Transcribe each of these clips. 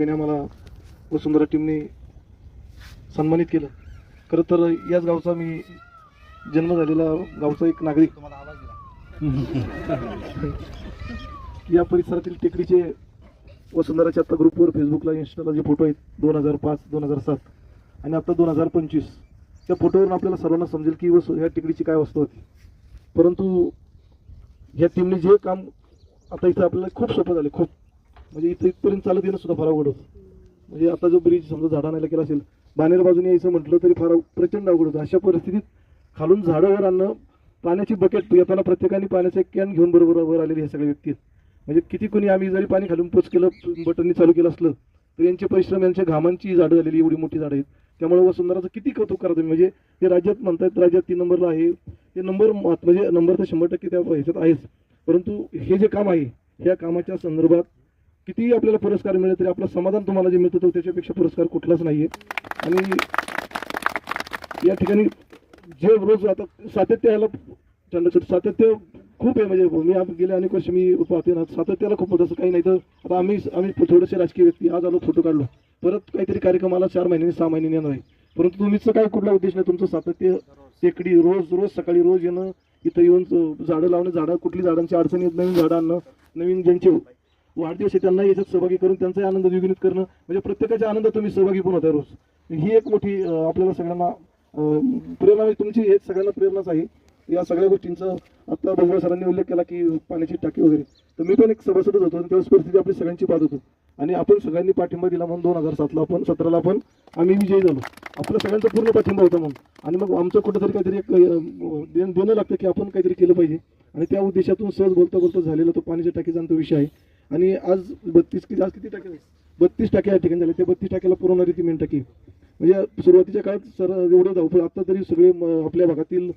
ठिकाणी आम्हाला वसुंधरा टीमने सन्मानित केलं. खरं तर याच गावचा मी जन्म झालेला गावचा एक नागरिक. या परिसरातील टेकडीचे वसुंधराच्या आता ग्रुपवर फेसबुकला इंस्टाला जे फोटो आहेत 2005 2007 आणि आता 2025 त्या फोटोवरून आपल्याला सर्वांना समजेल की ह्या टेकडीची काय अवस्था होती. परंतु ह्या टीमने जे काम आता इथं आपल्याला खूप सोपं झाले, खूप म्हणजे इथं इथपर्यंत चालत येणं सुद्धा फार अवघड होतं. म्हणजे आता जो ब्रिज समजा झाडा आणायला केला असेल, बाणेर बाजूने यायचं म्हटलं तरी फार प्रचंड अवघड होतं. अशा परिस्थितीत खालून झाडावर आणणं, पाण्याची बकेट येताना प्रत्येकाने पाण्याचा एक कॅन घेऊन बरोबर वर आलेले हे सगळे व्यक्ती. म्हणजे किती कोणी आम्ही जरी पाणी खालून पोच केलं, बटननी चालू केलं असलं तर यांचे परिश्रम, यांच्या घामांची झाडं झालेली एवढी मोठी झाडं आहेत. त्यामुळे वसुंधराचं किती कौतुक करा तुम्ही. म्हणजे ते राज्यात म्हणतात राज्यात 3 नंबरला आहे. ते नंबर म्हणजे नंबर तर 100% त्या ह्याच्यात आहेच. परंतु हे जे काम आहे ह्या कामाच्या संदर्भात कितीही आपल्याला पुरस्कार मिळेल तरी आपलं समाधान तुम्हाला जे मिळतं तो त्याच्यापेक्षा पुरस्कार कुठलाच नाहीये. आणि या ठिकाणी जे रोज आता सातत्याला सातत्य खूप आहे. म्हणजे मी गेले अनेक वर्ष मी पाहते ना, सातत्याला खूप होतं. असं काही नाही तर आता आम्ही थोडेसे राजकीय व्यक्ती आज आलो, फोटो काढलो, परत काहीतरी कार्यक्रमाला 4 महिन्यांनी 6 महिन्यांनी येणार आहे. परंतु तुमचं काय कुठला उद्देश नाही, तुमचं सातत्य टेकडी रोज सकाळी रोज येणं, इथं येऊन झाडं लावणं, झाडं कुठली झाडांची अडचणी येत, नवीन झाडं आणणं, नवीन ज्यांचे वाढदिवस आहे त्यांना याच्यात सहभागी करून त्यांचाही आनंद द्विगुणित करणं, म्हणजे प्रत्येकाच्या आनंद तुम्ही सहभागी पण होता रोज. ही एक मोठी आपल्याला सगळ्यांना प्रेरणा, तुमची हेच सगळ्यांना प्रेरणाच आहे. या सगळ्या गोष्टींचं आता भुजबळ सरांनी उल्लेख केला की पाण्याची टाकी वगैरे, तर मी पण एक सभासदच होतो आणि त्यावेळेस परिस्थिती आपली सगळ्यांची पाहत होतो आणि आपण सगळ्यांनी पाठिंबा दिला म्हणून 2007ला आपण 17ला आपण आम्ही विजयी झालो. आपल्या सगळ्यांचा पूर्ण पाठिंबा होता म्हणून. आणि मग आमचं कुठंतरी काहीतरी एक देणं लागतं की आपण काहीतरी केलं पाहिजे आणि त्या उद्देशातून सहज बोलता झालेला तो पाण्याच्या टाकीचा तो विषय आहे. आणि आज 32 किती टाके 32 टाके या ठिकाणी झाले. ते 32 टाक्याला पुरवणारी ती मेन टाकी. म्हणजे सुरुवातीच्या काळात सर एवढं धावपळ, आता तरी सगळे आपल्या भागातील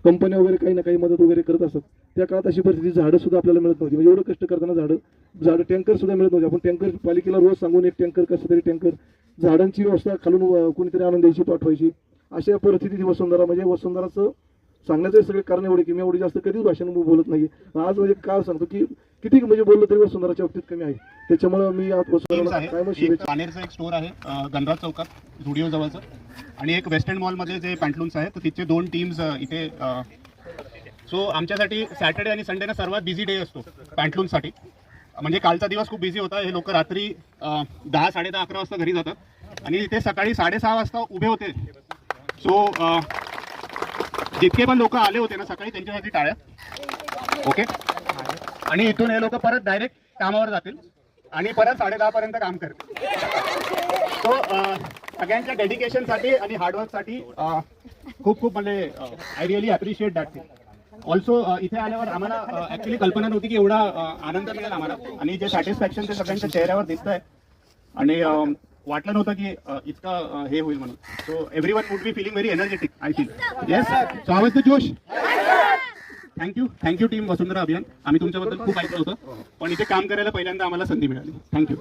कंपन्या वगैरे काही ना काही मदत वगैरे करत असतात. त्या काळात अशी परिस्थिती झाडं सुद्धा आपल्याला मिळत नव्हती. म्हणजे एवढं कष्ट करताना झाडं टँकर सुद्धा मिळत नव्हते. आपण टँकर पालिकेला रोज सांगून एक टँकर कसं तरी टँकर झाडांची व्यवस्था खालून कोणीतरी आणून द्यायची, पाठवायची. अशा परिस्थितीत वसुंधरा म्हणजे वसुंधराचं सांगण्याचं सगळे कारण एवढे की मी एवढी जास्त कधीच भाषण बोलत नाही. आज म्हणजे काय सांगतो की किती म्हणजे बोललं तरी वसुंधराच्या बाबतीत कमी आहे. त्याच्यामुळे मी आज पानेरचं एक स्टोर आहे गणराज चौकात झुडिओ जवळचं, आणि एक वेस्ट एंड मॉलमध्ये जे पॅन्टलून्स आहेत तर तिथे 2 टीम्स इथे. सो आमच्यासाठी सॅटर्डे आणि संडे ना सर्वात बिझी डे असतो पॅन्टलून्ससाठी. म्हणजे कालचा दिवस खूप बिझी होता. हे लोक रात्री 10 साडे 10 11 वाजता घरी जातात आणि इथे सकाळी 6:30 वाजता उभे होते. सो जितके पण लोक आले होते ना सकाळी त्यांच्यासाठी टाळ्या. ओके. आणि इथून हे लोक परत डायरेक्ट कामावर जातील आणि परत 10:30 पर्यंत काम करतील. सो सगळ्यांच्या डेडिकेशनसाठी आणि हार्डवर्कसाठी खूप म्हणजे I really appreciate that thing. Also इथे आल्यावर आम्हाला ॲक्च्युली कल्पना नव्हती की एवढा आनंद मिळेल आम्हाला आणि जे सॅटिस्फॅक्शन ते सगळ्यांच्या चेहऱ्यावर दिसत आहे आणि वाटलं नव्हतं की इतकं हे होईल म्हणून. So everyone would be feeling very energetic I feel. Yes so how is the जोश. थँक्यू टीम वसुंधरा अभियान. आम्ही तुमच्याबद्दल खूप ऐकलं होतं पण इथे काम करायला पहिल्यांदा आम्हाला संधी मिळाली. थँक्यू.